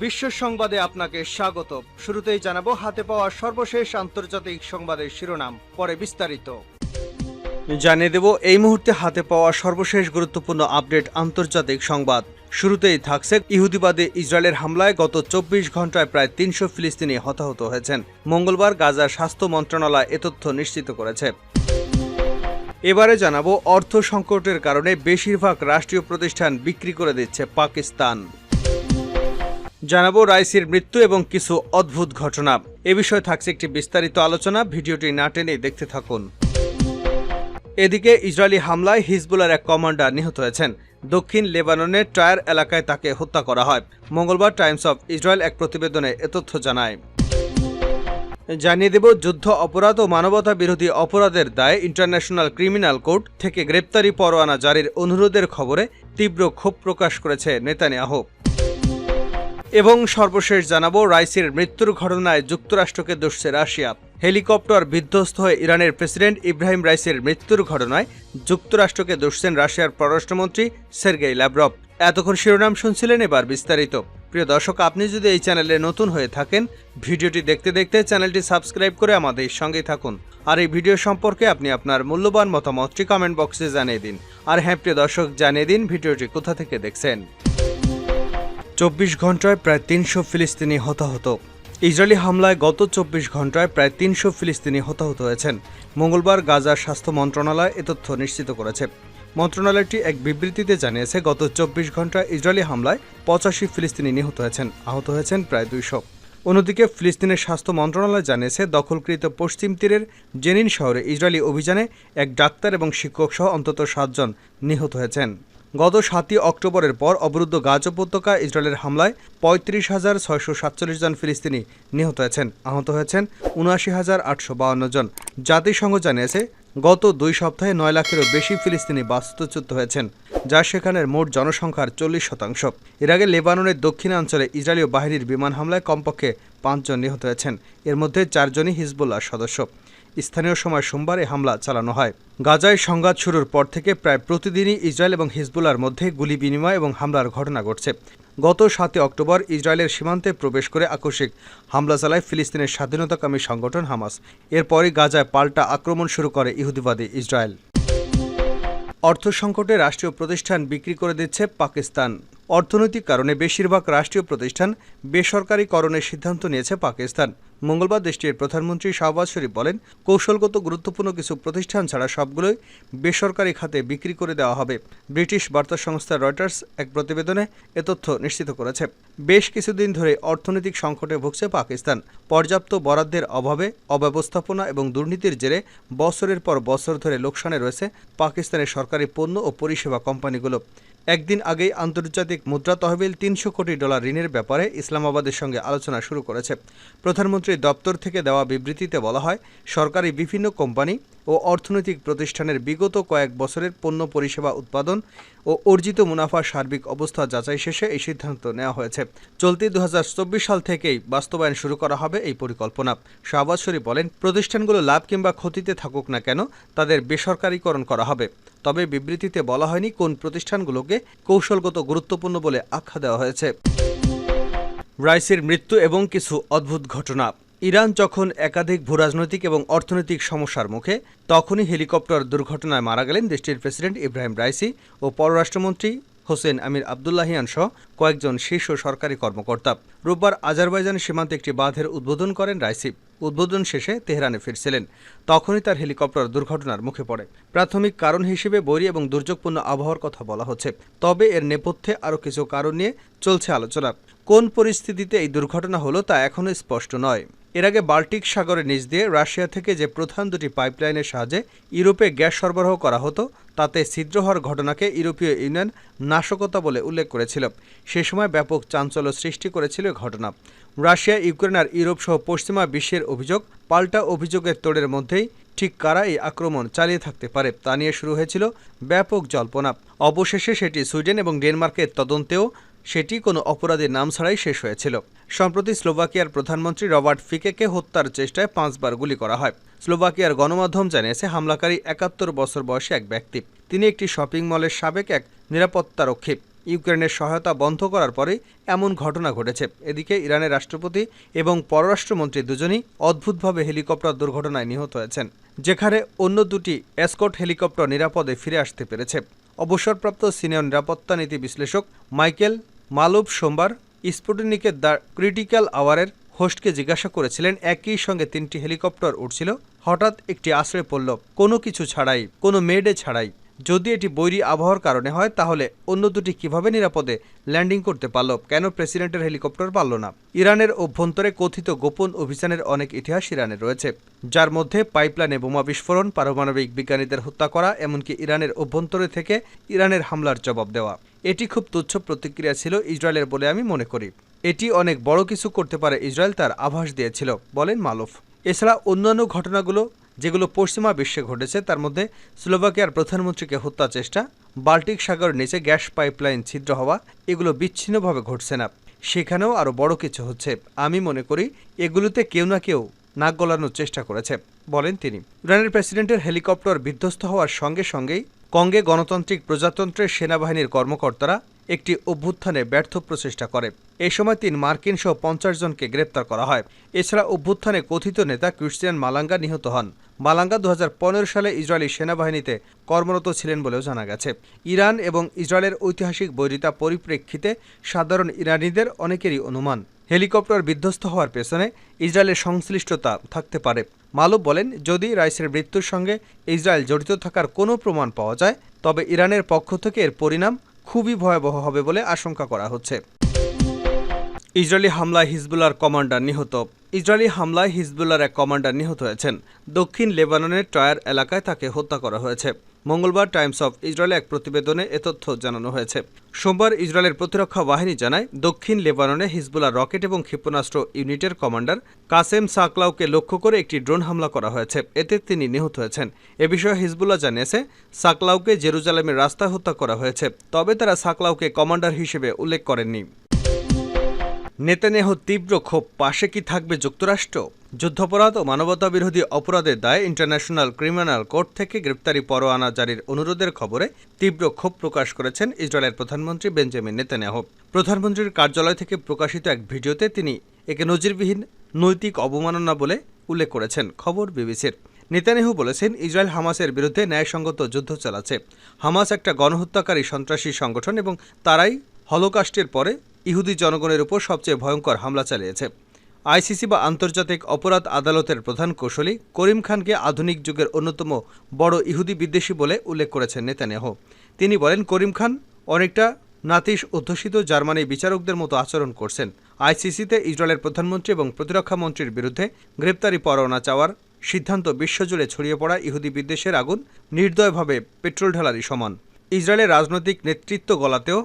বিশ্ব সংবাদে আপনাকে স্বাগত। শুরুতেই জানাবো হাতে পাওয়া সর্বশেষ আন্তর্জাতিক সংবাদের শিরোনাম, পরে বিস্তারিত। জানিয়ে দেব এই মুহূর্তে হাতে পাওয়া সর্বশেষ গুরুত্বপূর্ণ আপডেট আন্তর্জাতিক সংবাদ। শুরুতেই থাকছে ইহুদিবাদী ইসরায়েলের হামলায় গত 24 ঘন্টায় প্রায় 300 ফিলিস্তিনি হতাহত হয়েছেন। মঙ্গলবার গাজার স্বাস্থ্য মন্ত্রণালয় এ তথ্য নিশ্চিত করেছে। এবারে জানাবো অর্থ সংকটের কারণে বেশিরভাগ রাষ্ট্রীয় প্রতিষ্ঠান বিক্রি করে দিচ্ছে পাকিস্তান। জানাবো রাইসির মৃত্যু এবং কিছু অদ্ভুত ঘটনা। এ বিষয়ে থাকছে একটি বিস্তারিত আলোচনা, ভিডিওটি না টেনে দেখতে থাকুন। এদিকে ইসরায়েলি হামলায় হিজবুলের এক কমান্ডার নিহত হয়েছেন। দক্ষিণ লেবাননের টায়ার এলাকায় তাকে হত্যা করা হয়। মঙ্গলবার টাইমস অফ ইসরায়েল এক প্রতিবেদনে এ তথ্য জানায়। জানিয়ে দেব যুদ্ধ অপরাধ ও মানবতা বিরোধী অপরাধের দায়ে ইন্টারন্যাশনাল ক্রিমিনাল কোর্ট থেকে গ্রেপ্তারি পরোয়ানা জারির অনুরোধের খবরে তীব্র ক্ষোভ প্রকাশ করেছে নেতানিয়াহু। এবং সর্বশেষ জানাবো রাইসির মৃত্যুর ঘটনায় যুক্তরাষ্ট্রকে দোষছে রাশিয়া। হেলিকপ্টার বিধ্বস্ত হয়ে ইরানের প্রেসিডেন্ট ইব্রাহিম রাইসির মৃত্যুর ঘটনায় যুক্তরাষ্ট্রকে দোষছেন রাশিয়ার পররাষ্ট্রমন্ত্রী সের্গেই ল্যাভরভ। এতক্ষণ শিরোনাম শুনছিলেন, এবার বিস্তারিত। প্রিয় দর্শক, আপনি যদি এই চ্যানেলে নতুন হয়ে থাকেন, ভিডিওটি দেখতে দেখতে চ্যানেলটি সাবস্ক্রাইব করে আমাদের সঙ্গেই থাকুন। আর এই ভিডিও সম্পর্কে আপনি আপনার মূল্যবান মতামতটি কমেন্ট বক্সে জানিয়ে দিন। আর হ্যাঁ প্রিয় দর্শক, জানিয়ে দিন ভিডিওটি কোথা থেকে দেখছেন। 24 ঘন্টায় প্রায় 300 ফিলিস্তিনি হতাহত। ইসরায়েলি হামলায় গত 24 ঘন্টায় প্রায় 300 ফিলিস্তিনি হতাহত হয়েছেন। মঙ্গলবার গাজার স্বাস্থ্য মন্ত্রণালয় এ তথ্য নিশ্চিত করেছে। মন্ত্রণালয়টি এক বিবৃতিতে জানিয়েছে, গত 24 ঘন্টায় ইসরায়েলি হামলায় 85 ফিলিস্তিনি নিহত হয়েছেন, আহত হয়েছেন প্রায় 200। অন্যদিকে ফিলিস্তিনের স্বাস্থ্য মন্ত্রণালয় জানিয়েছে, দখলকৃত পশ্চিম তীরের জেনিন শহরে ইসরায়েলি অভিযানে এক ডাক্তার এবং শিক্ষক সহ অন্তত 7 জন নিহত হয়েছেন। গত 7 অক্টোবরের পর অবরুদ্ধ গাজা উপত্যকা ইসরায়েলের হামলায় 35,647 জন ফিলিস্তিনি নিহত হয়েছেন, আহত হয়েছেন 79,852 জন। জাতিসংঘ জানিয়েছে, গত 2 সপ্তাহে 9 লাখেরও বেশি ফিলিস্তিনি বাস্তুচ্যুত হয়েছেন, যা সেখানের মোট জনসংখ্যার 40%। এর আগে লেবাননের দক্ষিণাঞ্চলে ইসরায়েলীয় বাহিনীর বিমান হামলায় কমপক্ষে 5 জন নিহত হয়েছেন। এর মধ্যে 4 জনই হিজবুল্লাহর সদস্য। স্থানীয় সময় সোমবার এই হামলা চালানো হয়। গাজায় সংঘাত শুরুর পর থেকে প্রায় প্রতিদিনই ইসরায়েল এবং হিজবুল্লাহর মধ্যে গুলি বিনিময় এবং হামলার ঘটনা ঘটছে। গত 7 অক্টোবর ইসরায়েলের সীমান্তে প্রবেশ করে আকস্মিক হামলা চালায় ফিলিস্তিনের স্বাধীনতাকামী সংগঠন হামাস। এরপরই গাজায় পাল্টা আক্রমণ শুরু করে ইহুদিবাদী ইসরায়েল। অর্থ সংকটে রাষ্ট্রীয় প্রতিষ্ঠান বিক্রি করে দিচ্ছে পাকিস্তান। অর্থনৈতিক কারণে বেশিরভাগ রাষ্ট্রীয় প্রতিষ্ঠান বেসরকারীকরণের সিদ্ধান্ত নিয়েছে পাকিস্তান। মঙ্গলবার দেশটির প্রধানমন্ত্রী শাহবাজ শরীফ বলেন, কৌশলগত গুরুত্বপূর্ণ কিছু প্রতিষ্ঠান ছাড়া সবগুলোই বেসরকারি খাতে বিক্রি করে দেওয়া হবে। ব্রিটিশ বার্তা সংস্থা রয়টার্স এক প্রতিবেদনে এ তথ্য নিশ্চিত করেছে। বেশ কিছুদিন ধরে অর্থনৈতিক সংকটে ভুগছে পাকিস্তান। পর্যাপ্ত বরাদ্দের অভাবে, অব্যবস্থাপনা এবং দুর্নীতির জেরে বছরের পর বছর ধরে লোকসানে রয়েছে পাকিস্তানের সরকারি পণ্য ও পরিষেবা কোম্পানিগুলো। একদিন আগেই আন্তর্জাতিক মুদ্রা তহবিল $300 কোটি ঋণের ব্যাপারে ইসলামাবাদের সঙ্গে আলোচনা শুরু করেছে। প্রধানমন্ত্রীর দপ্তর থেকে দেওয়া বিবৃতিতে বলা হয়, সরকারি বিভিন্ন কোম্পানি ও অর্থনৈতিক প্রতিষ্ঠানের বিগত কয়েক বছরের পণ্য পরিষেবা উৎপাদন ও অর্জিত মুনাফার সার্বিক অবস্থা যাচাই শেষে এই সিদ্ধান্ত নেওয়া হয়েছে। চলতি 2024 সাল থেকেই বাস্তবায়ন শুরু করা হবে এই পরিকল্পনা। শাহবাজ শরীফ বলেন, প্রতিষ্ঠানগুলো লাভ কিংবা ক্ষতিতে থাকুক না কেন, তাদের বেসরকারীকরণ করা হবে। তবে বিবৃতিতে বলা হয়নি কোন প্রতিষ্ঠানগুলোকে কৌশলগত গুরুত্বপূর্ণ বলে আখ্যা দেওয়া হয়েছে। রাইসির মৃত্যু এবং কিছু অদ্ভুত ঘটনা। ইরান যখন একাধিক ভূরাজনৈতিক এবং অর্থনৈতিক সমস্যার মুখে, তখনই হেলিকপ্টার দুর্ঘটনায় মারা গেলেন দেশটির প্রেসিডেন্ট ইব্রাহিম রাইসি ও পররাষ্ট্রমন্ত্রী হোসেন আমির আবদুল্লাহিয়ান সহ কয়েকজন শীর্ষ সরকারি কর্মকর্তা। রোববার আজারবাইজান সীমান্তে একটি বাঁধের উদ্বোধন করেন রাইসি। উদ্বোধন শেষে তেহরানে ফিরছিলেন, তখনই তার হেলিকপ্টার দুর্ঘটনার মুখে পড়ে। প্রাথমিক কারণ হিসেবে বৈরী এবং দুর্যোগপূর্ণ আবহাওয়ার কথা বলা হচ্ছে, তবে এর নেপথ্যে আরও কিছু কারণ নিয়ে চলছে আলোচনা। কোন পরিস্থিতিতে এই দুর্ঘটনা হলো তা এখনও স্পষ্ট নয়। এর আগে বাল্টিক সাগরের নিচ দিয়ে রাশিয়া থেকে যে প্রধান দুটি পাইপলাইনের সাহায্যে ইউরোপে গ্যাস সরবরাহ করা হতো, তাতে ছিদ্র হওয়ার ঘটনাকে ইউরোপীয় ইউনিয়ন নাশকতা বলে উল্লেখ করেছিল। সে সময় ব্যাপক চাঞ্চল্য সৃষ্টি করেছিল ঘটনা। রাশিয়া, ইউক্রেন আর ইউরোপ সহ পশ্চিমা বিশ্বের অভিযোগ, পাল্টা অভিযোগের তোড়ের মধ্যেই ঠিক কারা এই আক্রমণ চালিয়ে থাকতে পারে তা নিয়ে শুরু হয়েছিল ব্যাপক জল্পনা। অবশেষে সেটি সুইডেন এবং ডেনমার্কের তদন্তেও সেটি কোনো অপরাধীর নাম ছাড়াই শেষ হয়েছিল। সম্প্রতি স্লোভাকিয়ার প্রধানমন্ত্রী রবার্ট ফিকেকে হত্যার চেষ্টায় 5 বার গুলি করা হয়। স্লোভাকিয়ার গণমাধ্যম জানিয়েছে, হামলাকারী 71 বছর বয়সী এক ব্যক্তি। তিনি একটি শপিং মলের সাবেক এক নিরাপত্তারক্ষী। ইউক্রেনের সহায়তা বন্ধ করার পরে এমন ঘটনা ঘটেছে। এদিকে ইরানের রাষ্ট্রপতি এবং পররাষ্ট্রমন্ত্রী দুজনই অদ্ভুতভাবে হেলিকপ্টার দুর্ঘটনায় নিহত হয়েছেন, যেখানে অন্য দুটি এসকর্ট হেলিকপ্টার নিরাপদে ফিরে আসতে পেরেছে। অবসরপ্রাপ্ত সিনিয়র নিরাপত্তা নীতি বিশ্লেষক মাইকেল মালোভ সোমবার স্পুটনিকের দ্য ক্রিটিক্যাল আওয়ারের হোস্টকে জিজ্ঞাসা করেছিলেন, একই সঙ্গে 3টি হেলিকপ্টার উঠছিল, হঠাৎ একটি আশ্রয় পড়ল কোনো কিছু ছাড়াই, কোনো মেডে ছাড়াই। যদি এটি বৈরী আবহাওয়ার কারণে হয় তাহলে অন্য দুটি কিভাবে নিরাপদে ল্যান্ডিং করতে পারল, কেন প্রেসিডেন্টের হেলিকপ্টার পারল না? ইরানের অভ্যন্তরে কথিত গোপন অভিযানের অনেক ইতিহাস ইরানের রয়েছে, যার মধ্যে পাইপলাইনে বোমা বিস্ফোরণ, পারমাণবিক বিজ্ঞানীদের হত্যা করা, এমনকি ইরানের অভ্যন্তরে থেকে ইরানের হামলার জবাব দেওয়া। এটি খুব তুচ্ছ প্রতিক্রিয়া ছিল ইসরায়েলের বলে আমি মনে করি। এটি অনেক বড় কিছু করতে পারে ইসরায়েল তার আভাস দিয়েছিল, বলেন মালোভ। এছাড়া অন্যান্য ঘটনাগুলো যেগুলো পশ্চিমা বিশ্বে ঘটেছে তার মধ্যে স্লোভাকিয়ার প্রধানমন্ত্রীকে হত্যা চেষ্টা, বাল্টিক সাগরের নিচে গ্যাস পাইপলাইন ছিদ্র হওয়া, এগুলো বিচ্ছিন্নভাবে ঘটছে না, সেখানেও আরও বড় কিছু হচ্ছে। আমি মনে করি এগুলোতে কেউ না কেউ নাক গলানোর চেষ্টা করেছে, বলেন তিনি। ইরানের প্রেসিডেন্টের হেলিকপ্টার বিধ্বস্ত হওয়ার সঙ্গে সঙ্গেই কঙ্গে গণতান্ত্রিক প্রজাতন্ত্রের সেনাবাহিনীর কর্মকর্তারা একটি অভ্যুত্থানে ব্যর্থ প্রচেষ্টা করে। এই সময় 3 মার্কিন সহ 50 জনকে গ্রেপ্তার করা হয়। এছাড়া অভ্যুত্থানে কথিত নেতা ক্রিশ্চিয়ান মালাঙ্গা নিহত হন। মালাঙ্গা 2015 সালে ইসরায়েলি সেনাবাহিনীতে কর্মরত ছিলেন বলেও জানা গেছে। ইরান এবং ইসরায়েলের ঐতিহাসিক বৈরিতা পরিপ্রেক্ষিতে সাধারণ ইরানিদের অনেকেরই অনুমান হেলিকপ্টার বিধ্বস্ত হওয়ার পেছনে ইসরায়েলের সংশ্লিষ্টতা থাকতে পারে। মালোভ বলেন, যদি রাইসের মৃত্যুর সঙ্গে ইসরায়েল জড়িত থাকার কোনো প্রমাণ পাওয়া যায় তবে ইরানের পক্ষ থেকে এর পরিণাম খুবই ভয়াবহ হবে বলে আশঙ্কা করা হচ্ছে। ইসরায়েলি হামলায় হিজবুল্লাহর কমান্ডার নিহত। ইসরায়েলি হামলায় হিজবুল্লাহর এক কমান্ডার নিহত হয়েছেন। দক্ষিণ লেবাননের টায়ার এলাকায় তাকে হত্যা করা হয়েছে। মঙ্গলবার টাইমস অফ ইসরায়েলে এক প্রতিবেদনে এ তথ্য জানানো হয়েছে। সোমবার ইসরায়েলের প্রতিরক্ষা বাহিনী জানায়, দক্ষিণ লেবাননে হিজবুল্লাহ রকেট এবং ক্ষেপণাস্ত্র ইউনিটের কমান্ডার কাসেম সাকলাউকে লক্ষ্য করে একটি ড্রোন হামলা করা হয়েছে, এতে তিনি নিহত হয়েছেন। এ বিষয়ে হিজবুল্লাহ জানিয়েছে, সাকলাউকে জেরুজালেমের রাস্তায় হত্যা করা হয়েছে, তবে তারা সাকলাউকে কমান্ডার হিসেবে উল্লেখ করেননি। নেতানিয়াহুর তীব্র ক্ষোভ, পাশে কি থাকবে যুক্তরাষ্ট্র? যুদ্ধাপরাধ ও মানবতাবিরোধী অপরাধের দায়ে ইন্টারন্যাশনাল ক্রিমিনাল কোর্ট থেকে গ্রেপ্তারি পরোয়ানা জারির অনুরোধের খবরে তীব্র ক্ষোভ প্রকাশ করেছেন ইসরায়েলের প্রধানমন্ত্রী বেঞ্জামিন নেতানিয়াহু। প্রধানমন্ত্রীর কার্যালয় থেকে প্রকাশিত এক ভিডিওতে তিনি একে নজিরবিহীন নৈতিক অবমাননা বলে উল্লেখ করেছেন। খবর বিবিসির। নেতানিয়াহু বলেছেন, ইসরায়েল হামাসের বিরুদ্ধে ন্যায়সঙ্গত যুদ্ধ চালাচ্ছে। হামাস একটা গণহত্যাকারী সন্ত্রাসী সংগঠন এবং তারাই হলোকাস্টের পরে ইহুদি জনগণের উপর সবচেয়ে ভয়ঙ্কর হামলা চালিয়েছে। আইসিসি বা আন্তর্জাতিক অপরাধ আদালতের প্রধান কৌশলী করিম খানকে আধুনিক যুগের অন্যতম বড় ইহুদি বিদ্বেষী বলে উল্লেখ করেছেন নেতানিয়াহু। তিনি বলেন, করিম খান অনেকটা নাতিশ অধ্যুষিত জার্মানি বিচারকদের মতো আচরণ করছেন। আইসিসিতে ইসরায়েলের প্রধানমন্ত্রী এবং প্রতিরক্ষা মন্ত্রীর বিরুদ্ধে গ্রেপ্তারি পরোয়ানা চাওয়ার সিদ্ধান্ত বিশ্বজুড়ে ছড়িয়ে পড়া ইহুদি বিদ্বেষের আগুন নির্দয়ভাবে পেট্রোল ঢালারই সমান। ইসরায়েলের রাজনৈতিক নেতৃত্ব গলাতেও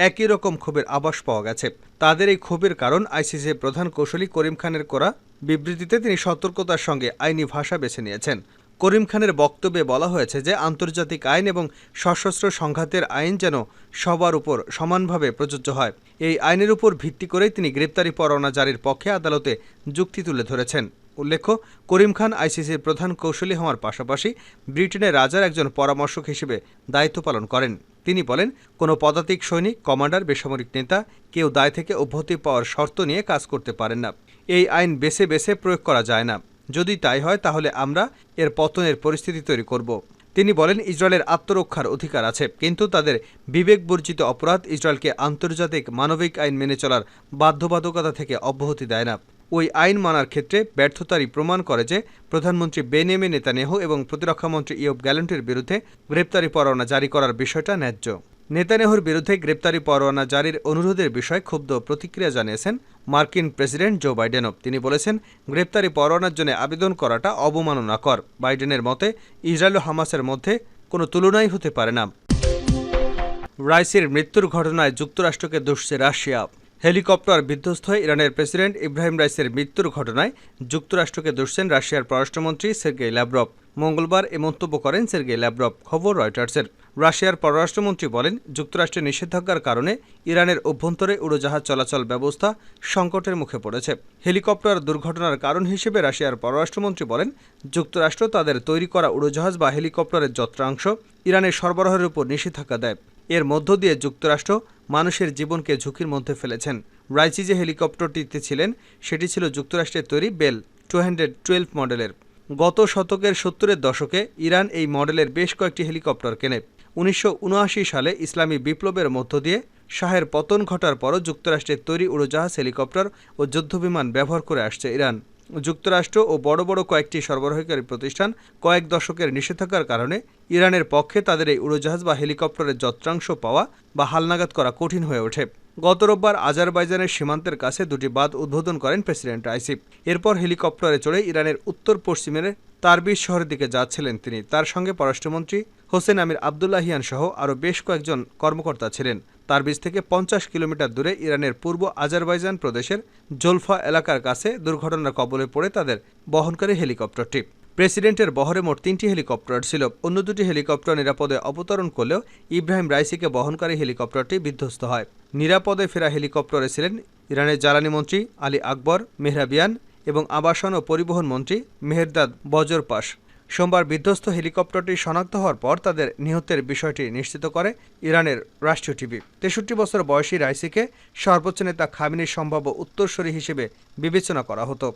একই রকম ক্ষোভের আভাস পাওয়া গেছে। তাদের এই ক্ষোভের কারণ আইসিসির প্রধান কৌশলী করিম খানের করা বিবৃতিতে তিনি সতর্কতার সঙ্গে আইনি ভাষা বেছে নিয়েছেন। করিম খানের বক্তব্যে বলা হয়েছে যে আন্তর্জাতিক আইন এবং সশস্ত্র সংঘাতের আইন যেন সবার উপর সমানভাবে প্রযোজ্য হয়। এই আইনের উপর ভিত্তি করেই তিনি গ্রেপ্তারি পরোয়ানা জারির পক্ষে আদালতে যুক্তি তুলে ধরেছেন। উল্লেখ্য, করিম খান আইসিসির প্রধান কৌশলী হওয়ার পাশাপাশি ব্রিটেনের রাজার একজন পরামর্শক হিসেবে দায়িত্ব পালন করেন। তিনি বলেন, কোনো পদাতিক সৈনিক, কমান্ডার, বেসামরিক নেতা কেউ দায় থেকে অব্যাহতি পাওয়ার শর্ত নিয়ে কাজ করতে পারেন না। এই আইন বেছে বেছে প্রয়োগ করা যায় না। যদি তাই হয় তাহলে আমরা এর পতনের পরিস্থিতি তৈরি করব। তিনি বলেন, ইসরায়েলের আত্মরক্ষার অধিকার আছে, কিন্তু তাদের বিবেকবর্জিত অপরাধ ইসরায়েলকে আন্তর্জাতিক মানবিক আইন মেনে চলার বাধ্যবাধকতা থেকে অব্যাহতি দেয় না। ওই আইন মানার ক্ষেত্রে ব্যর্থতারই প্রমাণ করে যে প্রধানমন্ত্রী বেনিয়ামিন নেতানিয়াহু এবং প্রতিরক্ষামন্ত্রী ইয়োব গ্যালেন্টের বিরুদ্ধে গ্রেপ্তারি পরোয়ানা জারি করার বিষয়টা ন্যায্য। নেতানিয়াহুর বিরুদ্ধে গ্রেপ্তারি পরোয়ানা জারির অনুরোধের বিষয়ে ক্ষুব্ধ প্রতিক্রিয়া জানিয়েছেন মার্কিন প্রেসিডেন্ট জো বাইডেনও। তিনি বলেছেন, গ্রেপ্তারি পরোয়ানার জন্য আবেদন করাটা অবমাননাকর। বাইডেনের মতে ইসরায়েল ও হামাসের মধ্যে কোনো তুলনাই হতে পারে না। রাইসির মৃত্যুর ঘটনায় যুক্তরাষ্ট্রকে দোষছে রাশিয়া। হেলিকপ্টার বিধ্বস্ত হয়ে ইরানের প্রেসিডেন্ট ইব্রাহিম রাইসের মৃত্যুর ঘটনায় যুক্তরাষ্ট্রকে দোষছেন রাশিয়ার পররাষ্ট্রমন্ত্রী সের্গেই ল্যাভরভ। মঙ্গলবার এ মন্তব্য করেন সের্গেই ল্যাভরভ। খবর রয়টার্সের। রাশিয়ার পররাষ্ট্রমন্ত্রী বলেন, যুক্তরাষ্ট্রের নিষেধাজ্ঞার কারণে ইরানের অভ্যন্তরে উড়োজাহাজ চলাচল ব্যবস্থা সংকটের মুখে পড়েছে। হেলিকপ্টার দুর্ঘটনার কারণ হিসেবে রাশিয়ার পররাষ্ট্রমন্ত্রী বলেন, যুক্তরাষ্ট্র তাদের তৈরি করা উড়োজাহাজ বা হেলিকপ্টারের যন্ত্রাংশ ইরানের সরবরাহের উপর নিষেধাজ্ঞা দেয়। এর মধ্য দিয়ে যুক্তরাষ্ট্র মানুষের জীবনকে ঝুঁকির মধ্যে ফেলেছেন। রাইসি যে হেলিকপ্টারটিতে ছিলেন সেটি ছিল যুক্তরাষ্ট্রের তৈরি বেল 212 মডেলের। গত শতকের 70-এর দশকে ইরান এই মডেলের বেশ কয়েকটি হেলিকপ্টার কেনে। 1979 সালে ইসলামী বিপ্লবের মধ্য দিয়ে শাহের পতন ঘটার পরও যুক্তরাষ্ট্রের তৈরি উড়োজাহাজ, হেলিকপ্টার ও যুদ্ধবিমান ব্যবহার করে আসছে ইরান। যুক্তরাষ্ট্র ও বড় বড় কয়েকটি সরবরাহকারী প্রতিষ্ঠান কয়েক দশকের নিষেধাজ্ঞার কারণে ইরানের পক্ষে তাদের এই উড়োজাহাজ বা হেলিকপ্টারের যন্ত্রাংশ পাওয়া বা হালনাগাদ করা কঠিন হয়ে ওঠে। গত রোববার আজারবাইজানের সীমান্তের কাছে দুটি বাঁধ উদ্বোধন করেন প্রেসিডেন্ট রাইসি। এরপর হেলিকপ্টারে চড়ে ইরানের উত্তর পশ্চিমের তারবিজ শহরের দিকে যাচ্ছিলেন তিনি। তার সঙ্গে পররাষ্ট্রমন্ত্রী হোসেন আমির আবদুল্লাহিয়ান সহ আরও বেশ কয়েকজন কর্মকর্তা ছিলেন। তারবিজ থেকে 50 কিলোমিটার দূরে ইরানের পূর্ব আজারবাইজান প্রদেশের জোলফা এলাকার কাছে দুর্ঘটনার কবলে পড়ে তাদের বহনকারী হেলিকপ্টারটি। প্রেসিডেন্টের বহরে মোট 3টি হেলিকপ্টার ছিল। অন্য দুটি হেলিকপ্টার নিরাপদে অবতরণ করলেও ইব্রাহিম রাইসিকে বহনকারী হেলিকপ্টারটি বিধ্বস্ত হয়। নিরাপদে ফেরা হেলিকপ্টারে ছিলেন ইরানের জ্বালানি মন্ত্রী আলী আকবর মেহরাবিয়ান এবং আবাসন ও পরিবহন মন্ত্রী মেহেরদাদ বজরপাশ। সোমবার বিধ্বস্ত হেলিকপ্টারটি শনাক্ত হওয়ার পর তাদের নিহতের বিষয়টি নিশ্চিত করে ইরানের রাষ্ট্রীয় টিভি। 63 বছর বয়সী রাইসিকে সর্বোচ্চ নেতা খামেনির সম্ভাব্য উত্তরসূরি হিসেবে বিবেচনা করা হতো।